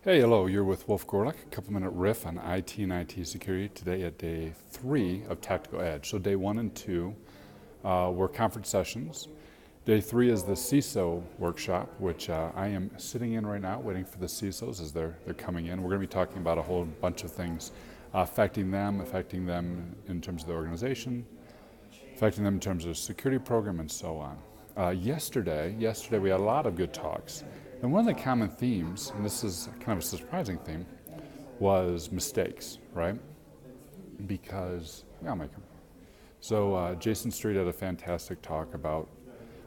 Hey, hello, you're with Wolf Gorlick, a couple minute riff on IT and IT security today at day 3 of Tactical Edge. So day 1 and 2 were conference sessions. Day 3 is the CISO workshop, which I am sitting in right now waiting for the CISOs as they're coming in. We're going to be talking about a whole bunch of things affecting them in terms of the organization, affecting them in terms of security program, and so on. Yesterday we had a lot of good talks. And one of the common themes, and this is kind of a surprising theme, was mistakes, right? Because, yeah, I'll make them. So Jason Street had a fantastic talk about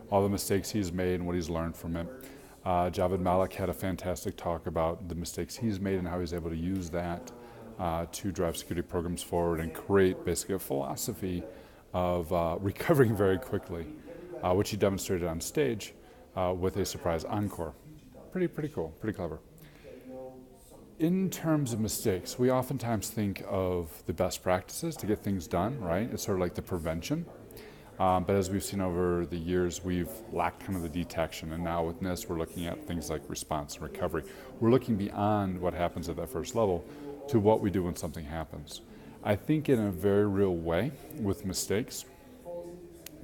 all the mistakes he's made and what he's learned from it. Javed Malik had a fantastic talk about the mistakes he's made and how he's able to use that to drive security programs forward and create basically a philosophy of recovering very quickly, which he demonstrated on stage with a surprise encore. Pretty cool, pretty clever. In terms of mistakes, we oftentimes think of the best practices to get things done, right? It's sort of like the prevention. But as we've seen over the years, we've lacked kind of the detection. And now with NIST, we're looking at things like response and recovery. We're looking beyond what happens at that first level to what we do when something happens. I think in a very real way with mistakes,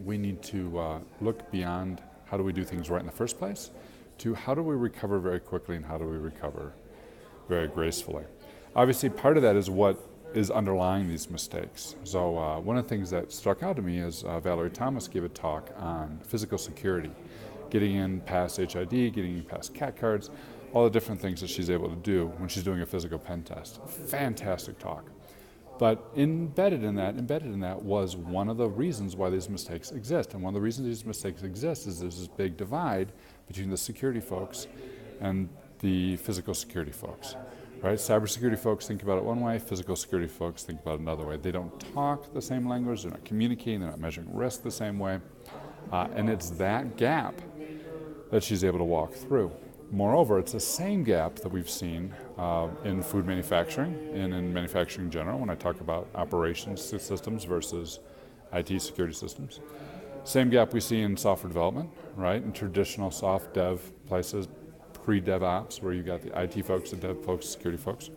we need to look beyond how do we do things right in the first place to how do we recover very quickly and how do we recover very gracefully. Obviously, part of that is what is underlying these mistakes. So one of the things that struck out to me is Valerie Thomas gave a talk on physical security, getting in past HID, getting in past CAT cards, all the different things that she's able to do when she's doing a physical pen test. Fantastic talk. But embedded in that was one of the reasons why these mistakes exist. And one of the reasons these mistakes exist is there's this big divide between the security folks and the physical security folks. Right? Cybersecurity folks think about it one way, physical security folks think about it another way. They don't talk the same language, they're not communicating, they're not measuring risk the same way. And it's that gap that she's able to walk through. Moreover, it's the same gap that we've seen in food manufacturing and in manufacturing in general when I talk about operations systems versus IT security systems. Same gap we see in software development, right? In traditional soft dev places, pre-DevOps, where you got the IT folks, the dev folks, security folks.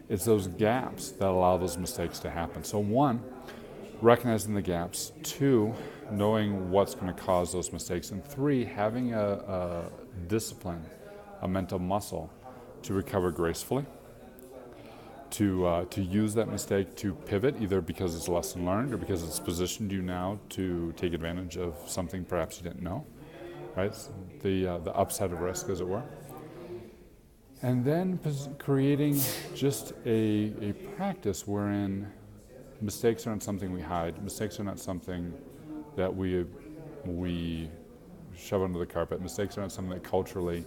It's those gaps that allow those mistakes to happen. So one, recognizing the gaps. Two, knowing what's going to cause those mistakes. And three, having a discipline, a mental muscle to recover gracefully, to use that mistake to pivot, either because it's a lesson learned or because it's positioned you now to take advantage of something perhaps you didn't know, right? The upside of risk, as it were. And then creating just a practice wherein mistakes are not something we hide. Mistakes are not something that we shove under the carpet. Mistakes are not something that culturally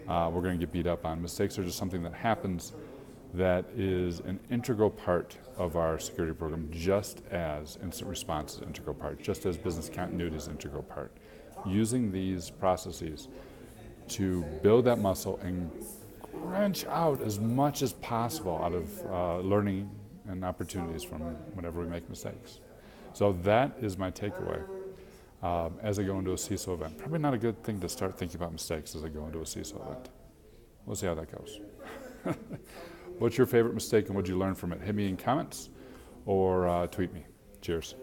we're going to get beat up on. Mistakes are just something that happens that is an integral part of our security program, just as incident response is an integral part, just as business continuity is an integral part. Using these processes to build that muscle and wrench out as much as possible out of learning and opportunities from whenever we make mistakes. So that is my takeaway as I go into a CISO event. Probably not a good thing to start thinking about mistakes as I go into a CISO event. We'll see how that goes. What's your favorite mistake and what did you learn from it? Hit me in comments or tweet me. Cheers.